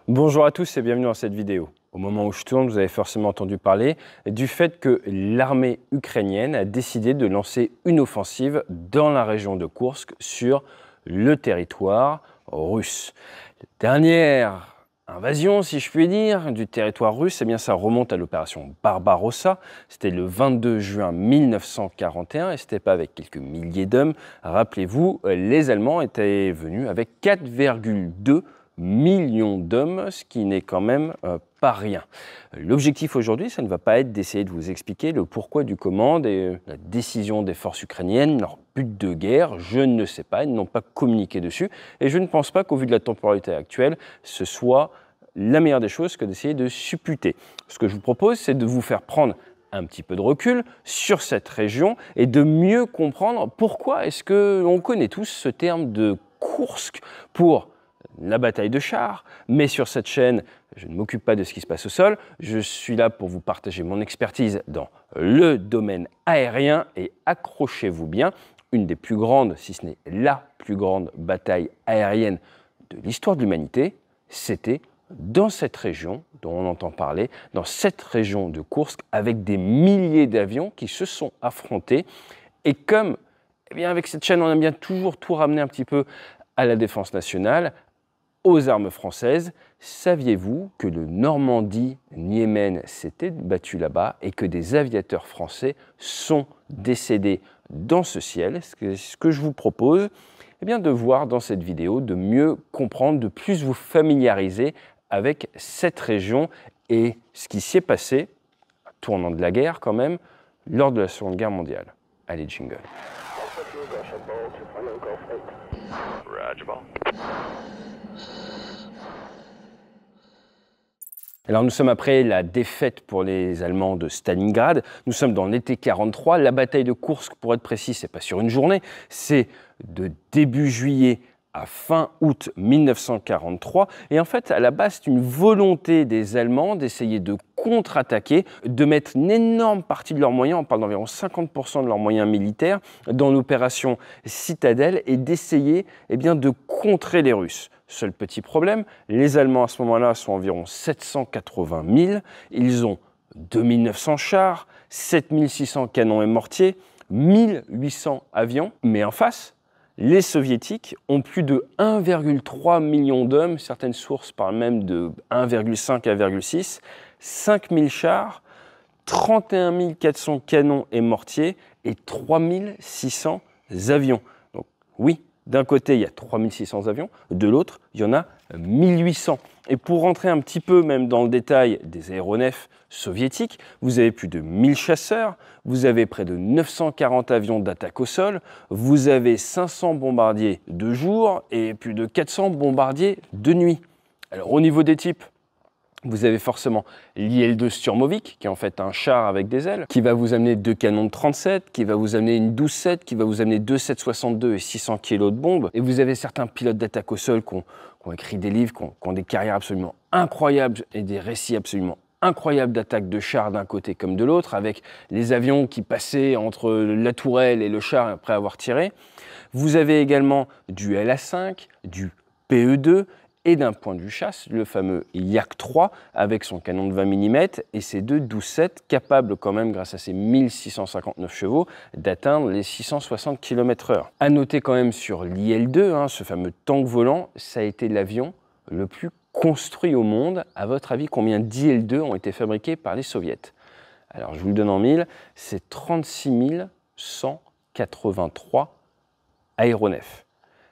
Bonjour à tous et bienvenue dans cette vidéo. Au moment où je tourne, vous avez forcément entendu parler du fait que l'armée ukrainienne a décidé de lancer une offensive dans la région de Koursk sur le territoire russe. La dernière invasion, si je puis dire, du territoire russe, eh bien ça remonte à l'opération Barbarossa. C'était le 22 juin 1941 et c'était pas avec quelques milliers d'hommes. Rappelez-vous, les Allemands étaient venus avec 4,2 millions d'hommes, ce qui n'est quand même pas rien. L'objectif aujourd'hui, ça ne va pas être d'essayer de vous expliquer le pourquoi du comment, la décision des forces ukrainiennes, leur but de guerre, je ne sais pas, ils n'ont pas communiqué dessus, et je ne pense pas qu'au vu de la temporalité actuelle, ce soit la meilleure des choses que d'essayer de supputer. Ce que je vous propose, c'est de vous faire prendre un petit peu de recul sur cette région et de mieux comprendre pourquoi est-ce que l'on connaît tous ce terme de Koursk pour la bataille de chars, mais sur cette chaîne, je ne m'occupe pas de ce qui se passe au sol, je suis là pour vous partager mon expertise dans le domaine aérien et accrochez-vous bien, une des plus grandes, si ce n'est la plus grande bataille aérienne de l'histoire de l'humanité, c'était dans cette région dont on entend parler, dans cette région de Koursk, avec des milliers d'avions qui se sont affrontés et comme, eh bien, avec cette chaîne, on aime bien toujours tout ramener un petit peu à la défense nationale, aux armes françaises. Saviez-vous que le Normandie-Niemen s'était battu là-bas et que des aviateurs français sont décédés dans ce ciel? Ce que je vous propose, eh bien, de voir dans cette vidéo, de mieux comprendre, de plus vous familiariser avec cette région et ce qui s'y est passé, tournant de la guerre quand même, lors de la Seconde Guerre mondiale. Allez, jingle. Alors nous sommes après la défaite pour les Allemands de Stalingrad, nous sommes dans l'été 43, la bataille de Koursk pour être précis, c'est pas sur une journée, c'est de début juillet à fin août 1943 et en fait à la base c'est une volonté des Allemands d'essayer de contre-attaquer, de mettre une énorme partie de leurs moyens, on parle d'environ 50% de leurs moyens militaires dans l'opération Citadelle et d'essayer de contrer les Russes. Seul petit problème, les Allemands à ce moment-là sont environ 780 000, ils ont 2900 chars, 7600 canons et mortiers, 1800 avions, mais en face, les Soviétiques ont plus de 1,3 million d'hommes, certaines sources parlent même de 1,5 à 1,6, 5000 chars, 31 400 canons et mortiers et 3600 avions. Donc oui, d'un côté, il y a 3600 avions, de l'autre, il y en a 1800. Et pour rentrer un petit peu même dans le détail des aéronefs soviétiques, vous avez plus de 1000 chasseurs, vous avez près de 940 avions d'attaque au sol, vous avez 500 bombardiers de jour et plus de 400 bombardiers de nuit. Alors au niveau des types, vous avez forcément l'IL-2 Sturmovik, qui est en fait un char avec des ailes, qui va vous amener 2 canons de 37, qui va vous amener une 12-7, qui va vous amener 2 7,62 et 600 kg de bombes. Et vous avez certains pilotes d'attaque au sol qui ont écrit des livres, qui ont des carrières absolument incroyables et des récits absolument incroyables d'attaques de chars d'un côté comme de l'autre, avec les avions qui passaient entre la tourelle et le char après avoir tiré. Vous avez également du LA5, du PE2, et d'un point de vue chasse, le fameux Yak-3 avec son canon de 20 mm et ses deux 12-7 capables quand même, grâce à ses 1659 chevaux, d'atteindre les 660 km/h. À noter quand même sur l'IL-2, ce fameux tank volant, ça a été l'avion le plus construit au monde. À votre avis, combien d'IL-2 ont été fabriqués par les soviets? Alors je vous le donne en mille, c'est 36 183 aéronefs.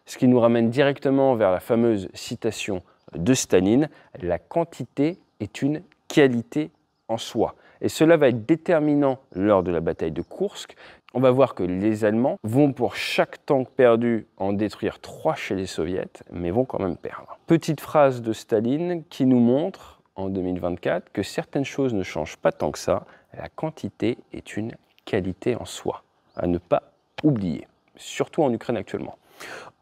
Ce qui nous ramène directement vers la fameuse citation de Staline, « La quantité est une qualité en soi ». Et cela va être déterminant lors de la bataille de Koursk. On va voir que les Allemands vont pour chaque tank perdu en détruire 3 chez les Soviets, mais vont quand même perdre. Petite phrase de Staline qui nous montre, en 2024, que certaines choses ne changent pas tant que ça. La quantité est une qualité en soi, à ne pas oublier, surtout en Ukraine actuellement.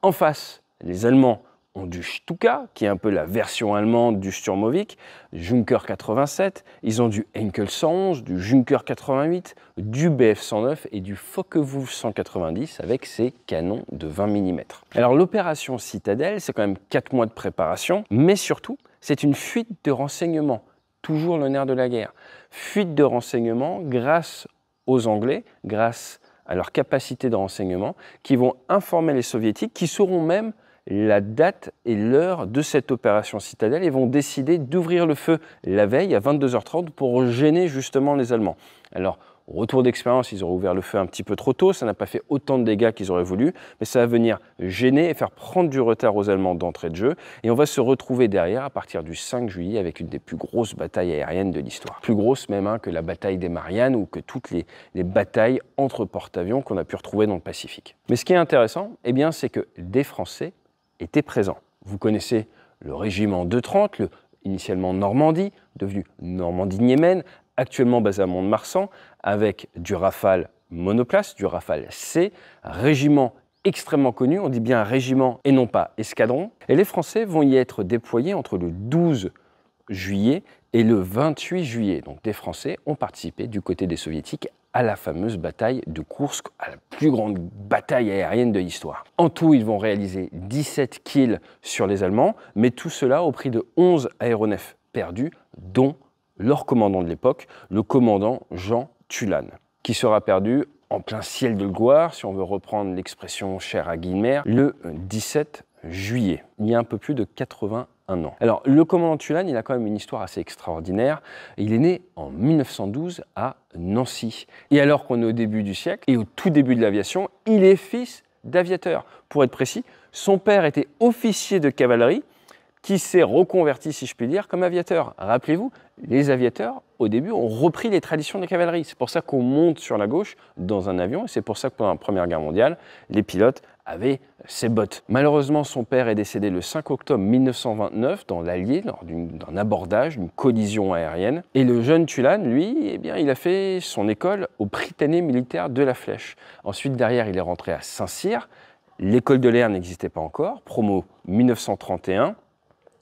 En face, les Allemands ont du Stuka, qui est un peu la version allemande du Sturmovik, Junker 87, ils ont du Henkel 111, du Junker 88, du Bf 109 et du Focke-Wulf 190 avec ses canons de 20 mm. Alors l'opération Citadelle, c'est quand même 4 mois de préparation, mais surtout, c'est une fuite de renseignements, toujours le nerf de la guerre. Fuite de renseignements grâce aux Anglais, grâce à leur capacité de renseignement, qui vont informer les Soviétiques, qui sauront même la date et l'heure de cette opération Citadelle et vont décider d'ouvrir le feu la veille à 22h30 pour gêner justement les Allemands. Alors, au retour d'expérience, ils auraient ouvert le feu un petit peu trop tôt, ça n'a pas fait autant de dégâts qu'ils auraient voulu, mais ça va venir gêner et faire prendre du retard aux Allemands d'entrée de jeu, et on va se retrouver derrière à partir du 5 juillet avec une des plus grosses batailles aériennes de l'histoire. Plus grosse même que la bataille des Mariannes ou que toutes les batailles entre porte-avions qu'on a pu retrouver dans le Pacifique. Mais ce qui est intéressant, eh bien, c'est que des Français étaient présents. Vous connaissez le régiment 230, initialement Normandie, devenu Normandie-Niemen, actuellement basé à Mont-de-Marsan, avec du Rafale monoplace, du Rafale C, régiment extrêmement connu, on dit bien régiment et non pas escadron. Et les Français vont y être déployés entre le 12 juillet et le 28 juillet. Donc des Français ont participé du côté des Soviétiques à la fameuse bataille de Koursk, à la plus grande bataille aérienne de l'histoire. En tout, ils vont réaliser 17 kills sur les Allemands, mais tout cela au prix de 11 aéronefs perdus, dont leur commandant de l'époque, le commandant Jean Tulane, qui sera perdu en plein ciel de gloire, si on veut reprendre l'expression chère à Guilmer, le 17 juillet, il y a un peu plus de 81 ans. Alors, le commandant Tulane, il a quand même une histoire assez extraordinaire. Il est né en 1912 à Nancy. Et alors qu'on est au début du siècle et au tout début de l'aviation, il est fils d'aviateur. Pour être précis, son père était officier de cavalerie qui s'est reconverti, si je puis dire, comme aviateur. Rappelez-vous, les aviateurs, au début, ont repris les traditions de la cavalerie. C'est pour ça qu'on monte sur la gauche dans un avion et c'est pour ça que pendant la Première Guerre mondiale, les pilotes avaient ces bottes. Malheureusement, son père est décédé le 5 octobre 1929 dans l'Allier, lors d'un abordage, d'une collision aérienne. Et le jeune Tulane, lui, eh bien, il a fait son école au Prytanée militaire de la Flèche. Ensuite, derrière, il est rentré à Saint-Cyr. L'école de l'air n'existait pas encore, promo 1931.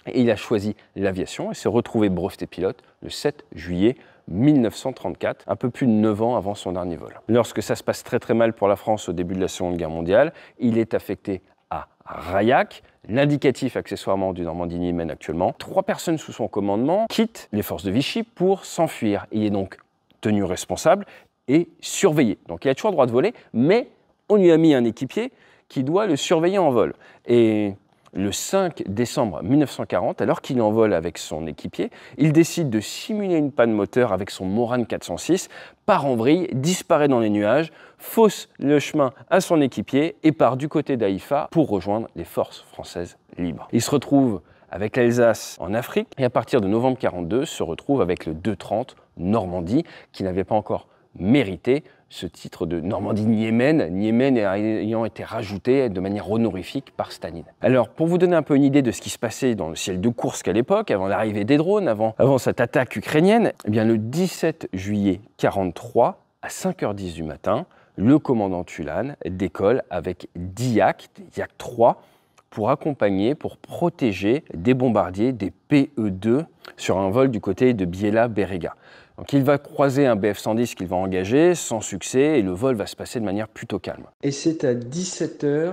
Et il a choisi l'aviation et s'est retrouvé breveté pilote le 7 juillet 1934, un peu plus de 9 ans avant son dernier vol. Lorsque ça se passe très très mal pour la France au début de la Seconde Guerre mondiale, il est affecté à Rayac, l'indicatif accessoirement du Normandie-Niemen actuellement. 3 personnes sous son commandement quittent les forces de Vichy pour s'enfuir. Il est donc tenu responsable et surveillé. Donc il a toujours le droit de voler, mais on lui a mis un équipier qui doit le surveiller en vol. Et le 5 décembre 1940, alors qu'il est en vol avec son équipier, il décide de simuler une panne moteur avec son Morane 406, part en vrille, disparaît dans les nuages, fausse le chemin à son équipier et part du côté d'Haïfa pour rejoindre les forces françaises libres. Il se retrouve avec l'Alsace en Afrique et à partir de novembre 1942 se retrouve avec le 230 Normandie qui n'avait pas encore mérité ce titre de Normandie-Niemen, Niemen ayant été rajouté de manière honorifique par Staline. Alors, pour vous donner un peu une idée de ce qui se passait dans le ciel de Koursk à l'époque, avant l'arrivée des drones, avant cette attaque ukrainienne, eh bien, le 17 juillet 1943, à 5h10 du matin, le commandant Tulane décolle avec 10 Yak, des Yak 3, pour accompagner, pour protéger des bombardiers, des PE-2, sur un vol du côté de Biela-Berega. Donc il va croiser un Bf-110 qu'il va engager sans succès et le vol va se passer de manière plutôt calme. Et c'est à 17h,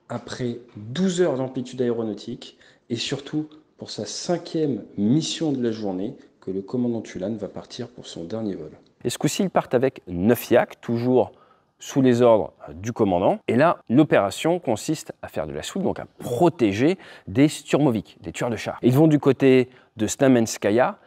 après 12 heures d'amplitude aéronautique et surtout pour sa 5e mission de la journée que le commandant Tulane va partir pour son dernier vol. Et ce coup-ci, ils partent avec 9 Yak, toujours sous les ordres du commandant. Et là, l'opération consiste à faire de la soute, donc à protéger des Sturmovik, des tueurs de chars. Ils vont du côté de Snamenskaya.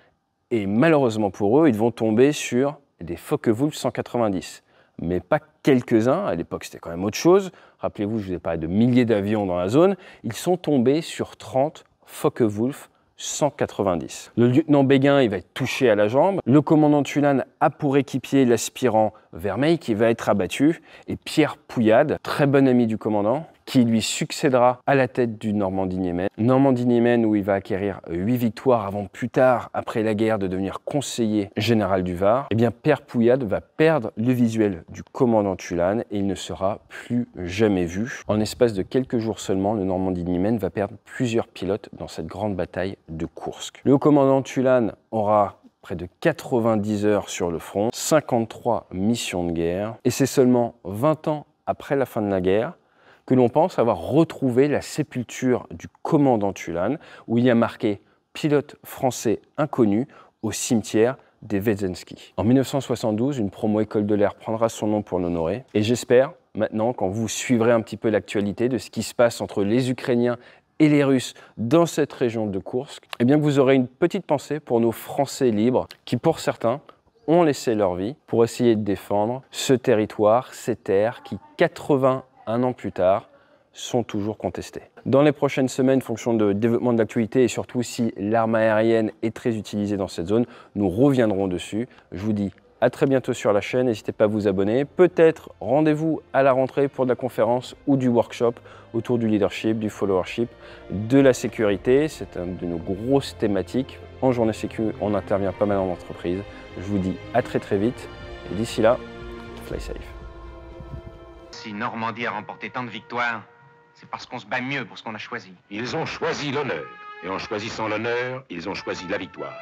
Et malheureusement pour eux, ils vont tomber sur des Focke-Wulf 190. Mais pas quelques-uns, à l'époque c'était quand même autre chose. Rappelez-vous, je vous ai parlé de milliers d'avions dans la zone. Ils sont tombés sur 30 Focke-Wulf 190. Le lieutenant Béguin, il va être touché à la jambe. Le commandant Tulane a pour équipier l'aspirant Vermeil qui va être abattu. Et Pierre Pouillade, très bon ami du commandant, qui lui succédera à la tête du Normandie-Niemen. Normandie-Niemen où il va acquérir 8 victoires avant plus tard, après la guerre, de devenir conseiller général du Var. Eh bien, Pierre Pouillade va perdre le visuel du commandant Tulane et il ne sera plus jamais vu. En espace de quelques jours seulement, le Normandie-Niemen va perdre plusieurs pilotes dans cette grande bataille de Koursk. Le commandant Tulane aura près de 90 heures sur le front, 53 missions de guerre, et c'est seulement 20 ans après la fin de la guerre que l'on pense avoir retrouvé la sépulture du commandant Tulane, où il y a marqué pilote français inconnu au cimetière des Vedzenski. En 1972, une promo école de l'air prendra son nom pour l'honorer. Et j'espère, maintenant, quand vous suivrez un petit peu l'actualité de ce qui se passe entre les Ukrainiens et les Russes dans cette région de Koursk, eh bien que vous aurez une petite pensée pour nos Français libres qui, pour certains, ont laissé leur vie pour essayer de défendre ce territoire, ces terres qui, 81 ans plus tard, sont toujours contestés. Dans les prochaines semaines, en fonction de développement de l'actualité et surtout si l'arme aérienne est très utilisée dans cette zone, nous reviendrons dessus. Je vous dis à très bientôt sur la chaîne, n'hésitez pas à vous abonner. Peut-être rendez-vous à la rentrée pour de la conférence ou du workshop autour du leadership, du followership, de la sécurité. C'est une de nos grosses thématiques. En journée sécu, on intervient pas mal en entreprise. Je vous dis à très très vite et d'ici là, fly safe. Si Normandie a remporté tant de victoires, c'est parce qu'on se bat mieux pour ce qu'on a choisi. Ils ont choisi l'honneur. Et en choisissant l'honneur, ils ont choisi la victoire.